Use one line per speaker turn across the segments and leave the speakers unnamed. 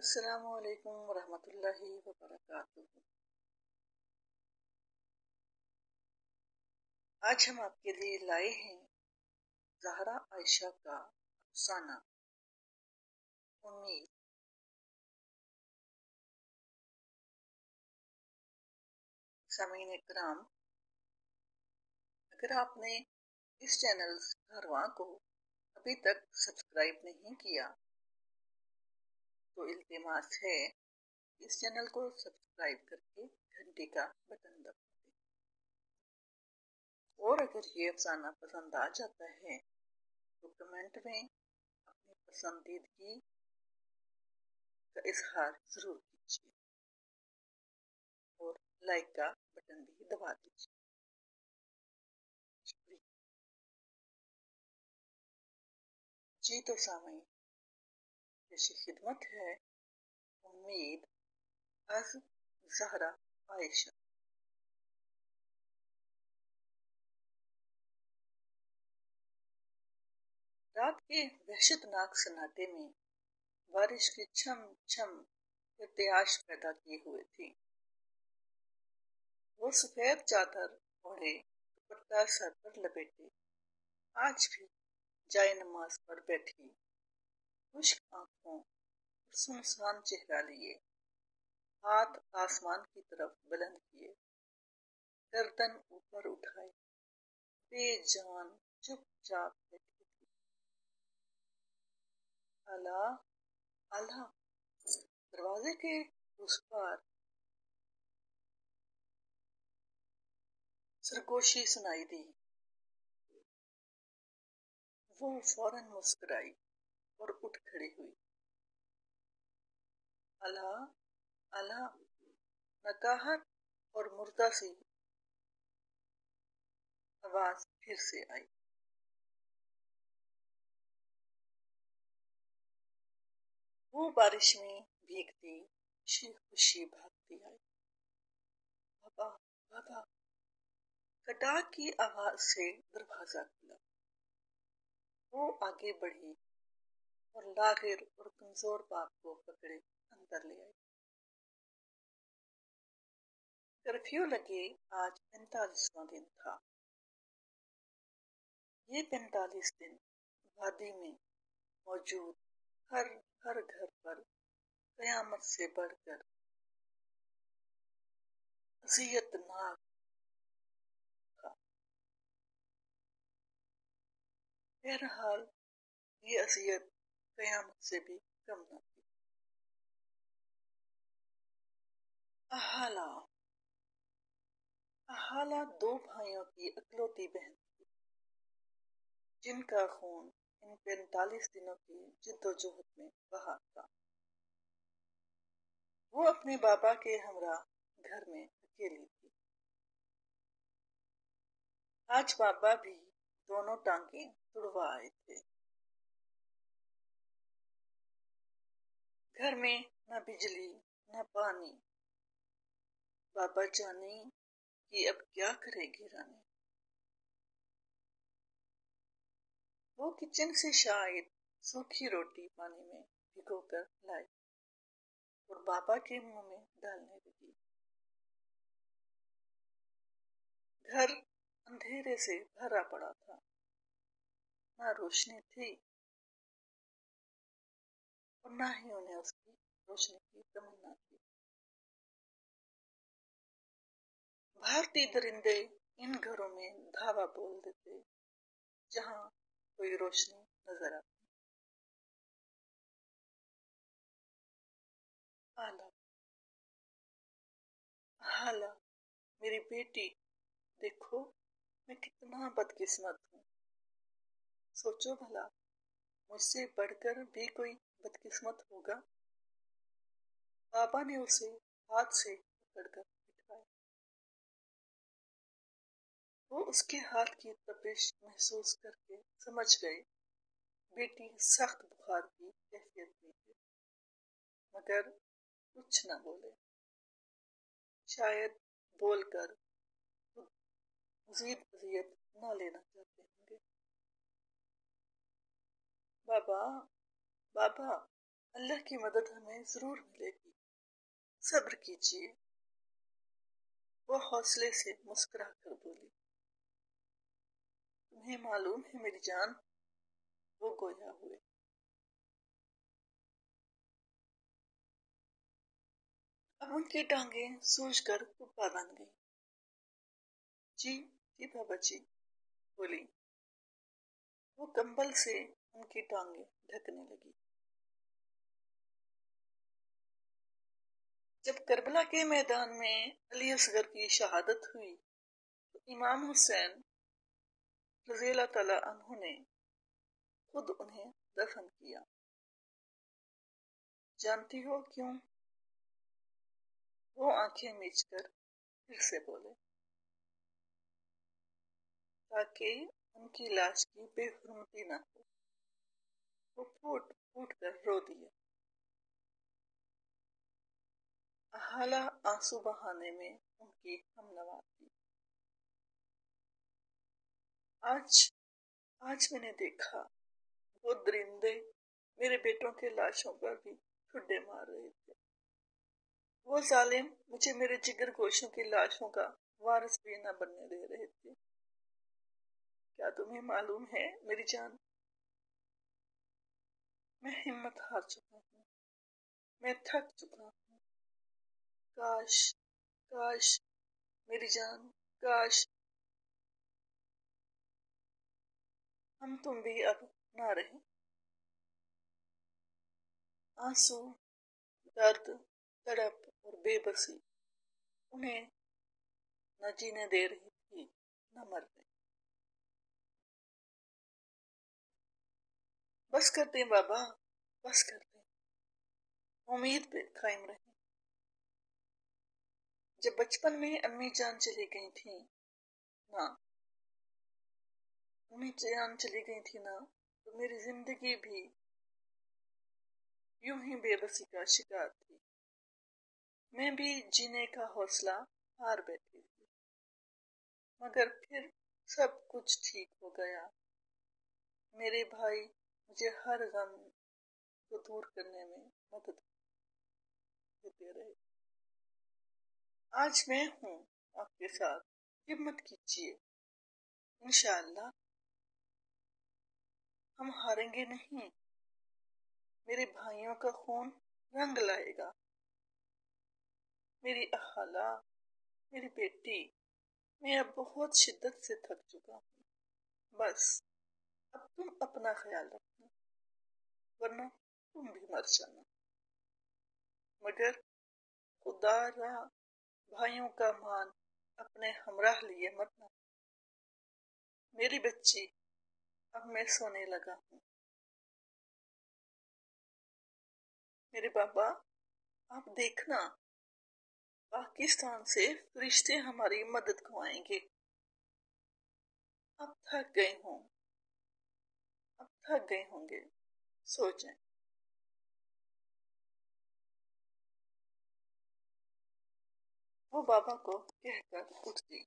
السلام علیکم ورحمۃ اللہ وبرکاتہ۔ آج ہم آپ کے لیے لائے ہیں زہرا عائشہ کا افسانہ امید۔ سامعین کرام، اگر آپ نے اس چینل کارواں کو ابھی تک سبسکرائب نہیں کیا تو التماس ہے اس چینل کو سبسکرائب کر کے گھنٹی کا بٹن دبا دیں، اور اگر یہ افسانہ پسند آ جاتا ہے تو کمنٹ میں اپنی پسندیدگی کا اظہار ضرور کیجیے اور لائک کا بٹن بھی دبا دیجیے۔ شکریہ۔ جی تو سامعین، پیش خدمت ہے امید از زہرا عائشہ۔ رات کے وحشت ناک سناٹے میں بارش کی چھم چھم ارتعاش پیدا کیے ہوئے تھی۔ وہ سفید چادر اوڑھے، دوپٹہ سر پر لپیٹے، آج بھی جائے نماز پر بیٹھی، خشک آنکھوں اور سنسان چہرہ لیے، ہاتھ آسمان کی طرف بلند کیے، گردن اوپر اٹھائے، بے جان چپ چاپ بیٹھی تھی۔ الا الا، دروازے کے اس پار سرگوشی سنائی دی۔ وہ فوراً مسکرائی اور اٹھ کھڑی ہوئی۔ الا الا، نکاہت اور مردہ سی آواز پھر سے آئی۔ وہ بارش میں بھیگتی خوشی خوشی بھاگتی آئی۔ بابا بابا، کٹاک کی آواز سے دروازہ کھلا۔ وہ آگے بڑھی اور لاغر اور کمزور باپ کو پکڑے اندر لے آئی۔ کرفیو لگے آج 45واں دن تھا۔ یہ 45 دن وادی میں موجود ہر گھر پر قیامت سے بڑھ کر اذیت ناک تھا۔ بہرحال یہ اذیت قیامت سے بھی کم نہ تھی۔ احالہ احالہ 2 بھائیوں کی اکلوتی بہن تھی، جن کا خون ان 45 دنوں کی جد و جہد میں بہا تھا۔ وہ اپنے بابا کے ہمراہ گھر میں اکیلی تھی۔ آج بابا بھی دونوں ٹانگیں تڑوا آئے تھے۔ گھر میں نہ بجلی نہ پانی۔ بابا جانے کہ اب کیا کرے گی رانی۔ وہ کچن سے شاید سوکھی روٹی پانی میں بھگو کر لائی اور بابا کے منہ میں ڈالنے لگی۔ گھر اندھیرے سے بھرا پڑا تھا، نہ روشنی تھی اور نہ ہی انہیں اس کی روشنی کی تمنا تھی۔ بھارتی درندے ان گھروں میں دھاوا بول دیتے جہاں کوئی روشنی نظر آتی۔ آلہ آلہ، میری بیٹی، دیکھو میں کتنا بدقسمت ہوں۔ سوچو بھلا، مجھ سے بڑھ کر بھی کوئی بدقسمت ہوگا۔ بابا نے اسے ہاتھ سے پکڑ کر بٹھایا۔ وہ اس کے ہاتھ کی تپش محسوس کر کے سمجھ گئے بیٹی سخت بخار کی کیفیت میں ہے، مگر کچھ نہ بولے، شاید بول کر خود مزید اذیت نہ لینا چاہتے ہوں گے۔ بابا بابا، اللہ کی مدد ہمیں ضرور ملے گی، صبر کیجیے۔ وہ حوصلے سے مسکرا کر بولی۔ تمہیں معلوم ہے میری جان، وہ گویا ہوئے، اب ان کی ٹانگیں سوج کر کپا بن گئی۔ جی جی بابا جی، بولی۔ وہ کمبل سے ان کی ٹانگیں ڈھکنے لگی۔ جب کربلا کے میدان میں علی اصغر کی شہادت ہوئی تو امام حسین رضی اللہ تعالی عنہ نے خود انہیں دفن کیا۔ جانتی ہو کیوں؟ وہ آنکھیں میچ کر پھر سے بولے، تاکہ ان کی لاش کی بے حرمتی نہ ہو۔ وہ پھوٹ پھوٹ کر رو دیے۔ احالہ آنسو بہانے میں ان کی ہم نوا تھی۔ آج میں نے دیکھا وہ درندے میرے بیٹوں کے لاشوں پر بھی ٹھڈے مار رہے تھے۔ وہ ظالم مجھے میرے جگر گوشوں کی لاشوں کا وارث بھی نہ بننے دے رہے تھے۔ کیا تمہیں معلوم ہے میری جان، میں ہمت ہار چکا ہوں، میں تھک چکا ہوں۔ کاش کاش میری جان، کاش ہم تم بھی اب نہ رہیں۔ آنسو، درد، تڑپ اور بے بسی انہیں نہ جینے دے رہی تھی نہ مرنے۔ بس کر دیں بابا، بس کر دیں، امید پہ قائم رہیں۔ جب بچپن میں امی جان چلی گئی تھیں نا، امی جان چلی گئی تھی نا، تو میری زندگی بھی یوں ہی بے بسی کا شکار تھی۔ میں بھی جینے کا حوصلہ ہار بیٹھی تھی، مگر پھر سب کچھ ٹھیک ہو گیا۔ میرے بھائی مجھے ہر غم کو دور کرنے میں مدد دیتے رہے۔ آج میں ہوں آپ کے ساتھ، ہمت کیجیے، انشاءاللہ ہم ہاریں گے نہیں۔ میرے بھائیوں کا خون رنگ لائے گا۔ میری احالہ، میری بیٹی، میں اب بہت شدت سے تھک چکا ہوں، بس اب تم اپنا خیال رکھنا، ورنہ تم بھی مر جانا۔ مگر خدا را بھائیوں کا مان اپنے ہمراہ لیے مرنا۔ میری بچی، اب میں سونے لگا ہوں۔ میرے بابا، آپ دیکھنا پاکستان سے فرشتے ہماری مدد کو آئیں گے۔ اب تھک گئے ہوں گے، سو جائیں۔ وہ بابا کو کہہ کر اٹھ گئی۔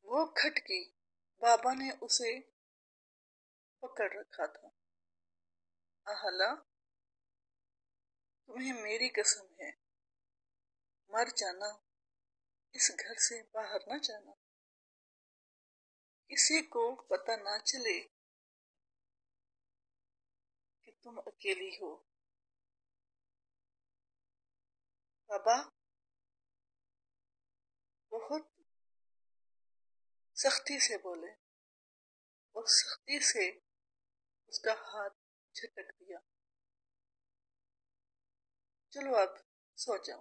وہ کھٹکی بابا نے اسے پکڑ رکھا تھا۔ احالہ، تمہیں میری قسم ہے، مر جانا، اس گھر سے باہر نہ جانا، کسی کو پتہ نہ چلے کہ تم اکیلی ہو۔ بابا بہت سختی سے بولے اور سختی سے اس کا ہاتھ جھٹک دیا۔ چلو اب سو جاؤ۔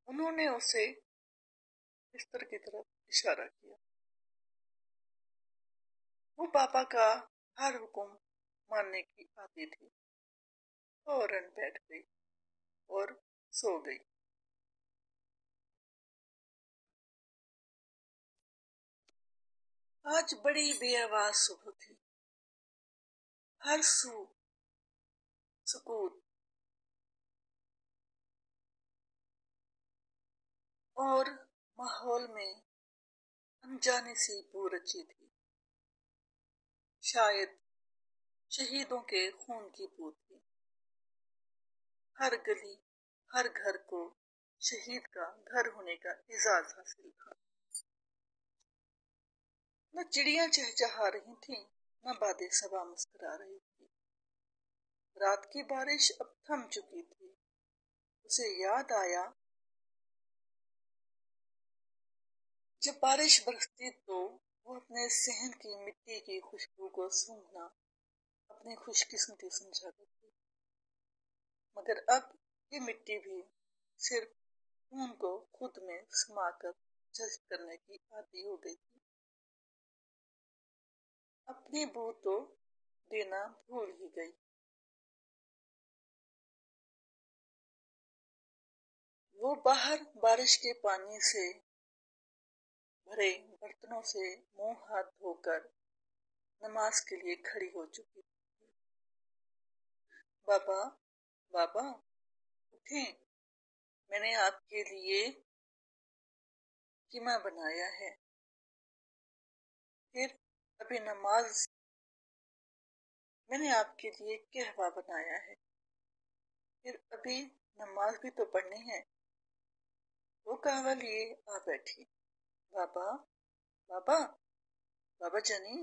انہوں نے اسے بستر کی طرف اشارہ کیا۔ وہ پاپا کا ہر حکم ماننے کی عادی تھی، فوراً بیٹھ گئی اور سو گئی۔ آج بڑی بے آواز صبح تھی، ہر سو سکوت اور ماحول میں अनजाने सी बू रची थी। शायद शहीदों के खून की बू थी। हर गली हर घर को शहीद का घर होने का एजाज हासिल था। न चिड़ियां चहचहा रही थीं, न बादे सबा मुस्कुरा रही थी। रात की बारिश अब थम चुकी थी। उसे याद आया, जब बारिश बरसती तो वो अपने सहन की मिट्टी की खुशबू को सूंघना अपनी खुशकिस्मती समझा करती। मगर अब ये मिट्टी भी सिर्फ खून को खुद में समाकर जज्ब करने की आदी हो गई थी। अपनी बू तो देना भूल ही गई। वो बाहर बारिश के पानी से भरे बर्तनों से मुंह हाथ धोकर नमाज के लिए खड़ी हो चुकी थी। बाबा, बाबा उठें, मैंने आपके लिए कीमा बनाया है। फिर अभी नमाज, मैंने आपके लिए कहवा बनाया है। फिर अभी नमाज भी तो पढ़नी है। वो कहवा लिए आ बैठी। बाबा, बाबा, बाबा जानी,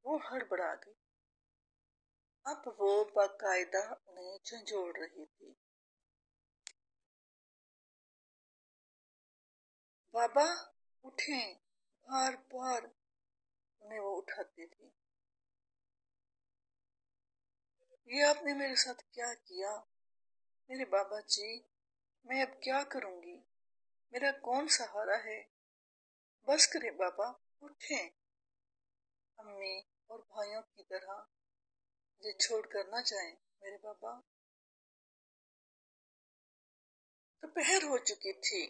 वो हड़बड़ा गई। अब वो बाकायदा उन्हें झंझोड़ रही थी। बाबा उठें, बार बार उन्हें वो उठाती थी। ये आपने मेरे साथ क्या किया? मेरे बाबा जी, मैं अब क्या करूंगी? मेरा कौन सहारा है? बस करें बाबा, उठें। अम्मी और भाइयों की तरह मुझे छोड़कर ना जाएं मेरे बाबा। दोपहर हो चुकी थी।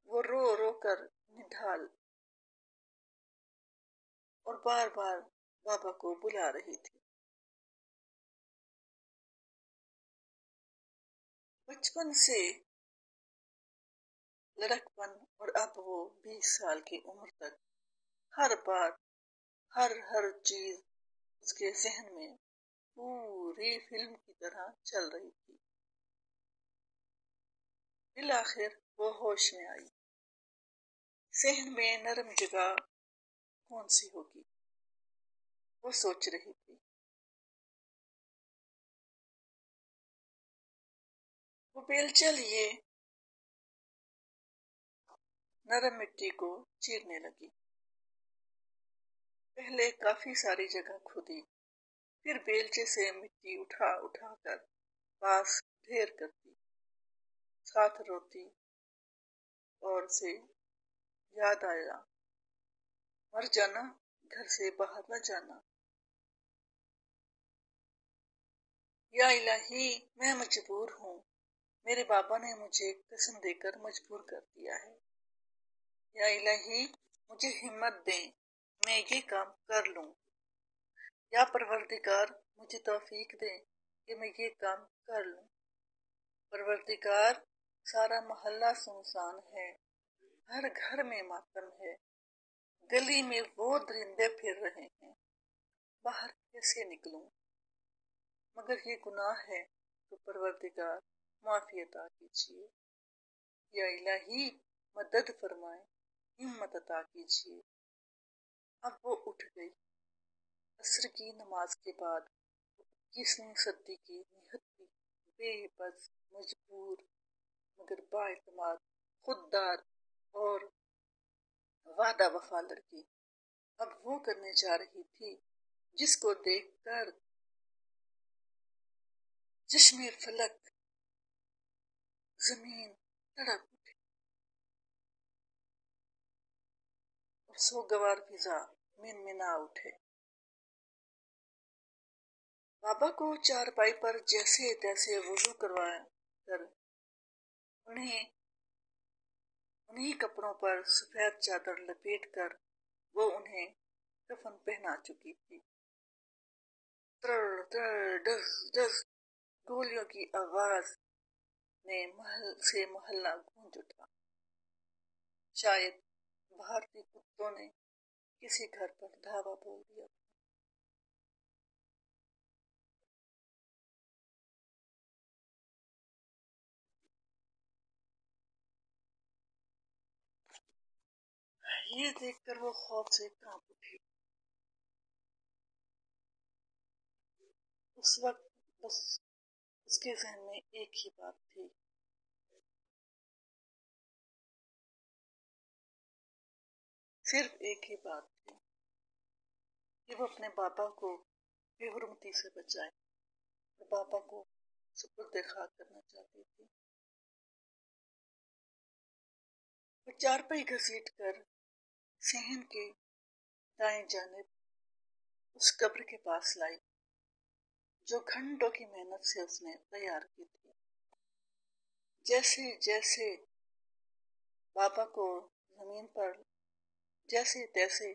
वो रो रो कर निढाल और बार बार बाबा को बुला रही थी। बचपन से लड़कपन और अब वो 20 साल की उम्र तक हर बार हर हर चीज उसके जहन में पूरी फिल्म की तरह चल रही थी। फिर आखिर वो होश में आई। सहन में नरम जगह कौन सी होगी, वो सोच रही थी। वो बेलचा लिए नरम मिट्टी को चीरने लगी। पहले काफी सारी जगह खुदी, फिर बेलचे से मिट्टी उठा उठा कर पास ढेर करती, साथ रोती और उसे याद आया, मर जाना, घर से बाहर न जाना। या इलाही, मैं मजबूर हूँ। मेरे बाबा ने मुझे कसम देकर मजबूर कर दिया है। या इलाही, मुझे हिम्मत दें, मैं ये काम कर लूं। या परवरदिगार, मुझे तौफीक दें कि मैं ये काम कर लूं। परवरदिगार, सारा मोहल्ला सुनसान है, हर घर में मातम है, गली में वो दरिंदे फिर रहे हैं, बाहर कैसे निकलूं? मगर ये गुनाह है तो परवरदिगार माफी अता कीजिए। या इलाही, मदद फरमाए, हिम्मत अता कीजिए। अब वो उठ गई। असर की नमाज के बाद 21वीं सदी की निहत्ती, बेबस, मजबूर मगर बाएतमाद, खुददार और वादा वफा लड़की अब वो करने जा रही थी जिसको देखकर चश्मे फलक जमीन तड़प उठे और सोगवार फिजा मिनमिना उठे। बाबा को चारपाई पर जैसे तैसे वजू करवाया कर उन्हें उन्हीं कपड़ों पर सफेद चादर लपेट कर वो उन्हें कफन पहना चुकी थी। त्र त्र डस डस गोलियों की आवाज में महल से मोहल्ला गूंज उठा। शायद भारतीय कुत्तों ने किसी घर पर धावा बोल दिया। ये देखकर वो खौफ से कांप उठी। उस वक्त बस उसके जहन में एक ही बात थी, सिर्फ एक ही बात थी कि वो अपने पापा को बेहुरमती से बचाए और पापा को सुपुर्द खाक करना चाहती थी। वो चारपाई घसीट कर सहन के दाएं जानिब उस कब्र के पास लाई जो घंटों की मेहनत से उसने तैयार की थी। जैसे जैसे बाबा को जमीन पर जैसे तैसे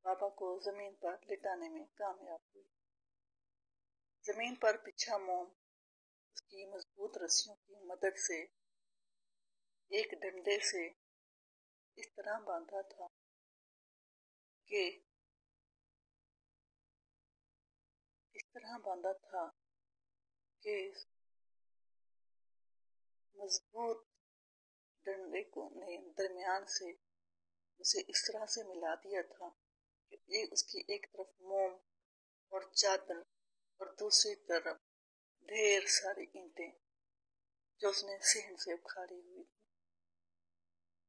बाबा को जमीन पर लिटाने में कामयाब हुई। जमीन पर बिछा मोम उसकी मजबूत रस्सियों की मदद से एक डंडे से इस तरह बांधा था कि मजबूत डंडे को ने दरमियान से उसे इस तरह से मिला दिया था कि उसकी एक तरफ मोम और चादर और दूसरी तरफ ढेर सारी ईंटें जो उसने सहन से उखाड़ी हुई थी।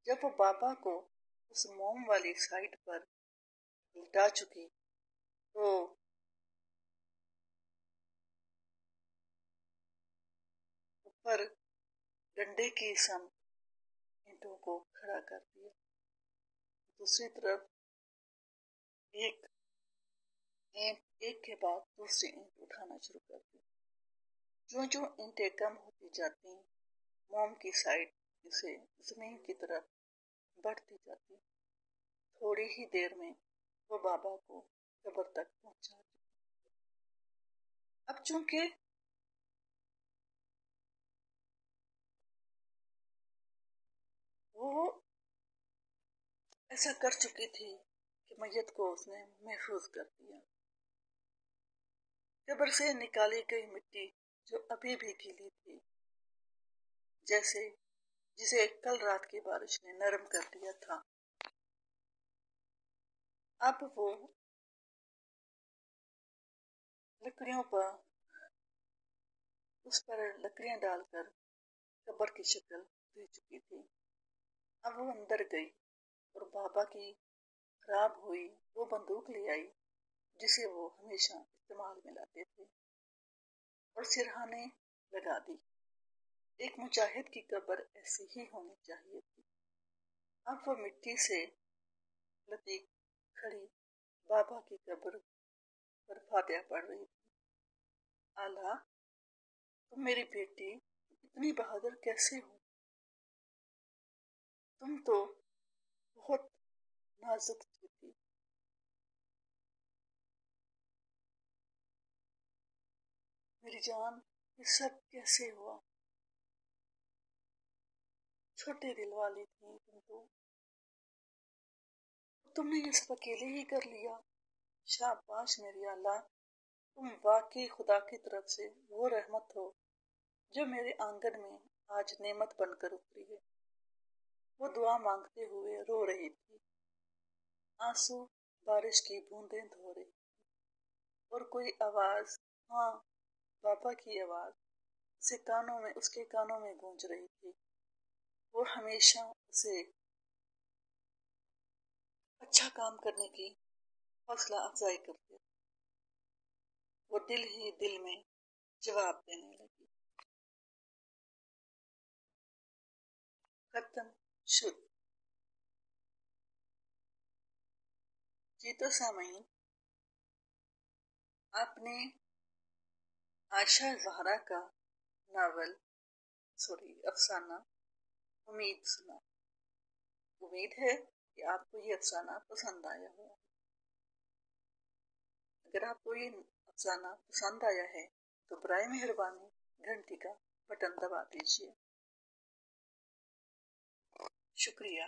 जब वो बाबा को उस मोम वाली साइड पर लिटा चुकी तो ऊपर डंडे की सम ईंटों को खड़ा कर दिया। दूसरी तरफ एक एक के बाद दूसरी ईंट उठाना शुरू कर दी। जो जो ईंटें कम होती जाती मोम की साइड से जमीन की तरफ बढ़ती जाती। थोड़ी ही देर में वो बाबा को कब्र तक पहुंचा दी। अब चूंकि वो ऐसा कर चुकी थी कि मैयत को उसने महफूज कर दिया। कब्र से निकाली गई मिट्टी जो अभी भी गीली थी, जैसे जिसे कल रात की बारिश ने नरम कर दिया था, अब वो लकड़ियों पर उस पर लकड़ियां डालकर कब्र की शक्ल दे चुकी थी। अब वो अंदर गई और बाबा की खराब हुई वो बंदूक ले आई जिसे वो हमेशा इस्तेमाल में लाते थे और सिरहाने लगा दी। एक मुजाहिद की कब्र ऐसी ही होनी चाहिए थी। अब वो मिट्टी से लती खड़ी बाबा की कब्र पर फातिहा पढ़ रही थी। आला, तुम मेरी बेटी इतनी बहादुर कैसे हो? तुम तो बहुत नाजुक थी। मेरी जान, ये सब कैसे हुआ? छोटे दिल वाली थी तुम तो। तुमने ये सब अकेले ही कर लिया। शाबाश मेरी आला, तुम वाकई खुदा की तरफ से वो रहमत हो जो मेरे आंगन में आज नेमत बनकर उतरी है। वो दुआ मांगते हुए रो रही थी। आंसू बारिश की बूंदें धो रही और कोई आवाज, हाँ, पापा की आवाज उसके कानों में गूंज रही थी। वो हमेशा उसे अच्छा काम करने की हौसला अफजाई करते। वो दिल ही दिल में जवाब देने लगी। खत्म। शुद्ध। जी तो सामईन, आपने आयशा ज़हरा का अफसाना उम्मीद सुना। उम्मीद है कि आपको ये अफसाना पसंद आया हो। अगर आपको ये अफसाना पसंद आया है तो बराए मेहरबानी घंटी का बटन दबा दीजिए। शुक्रिया।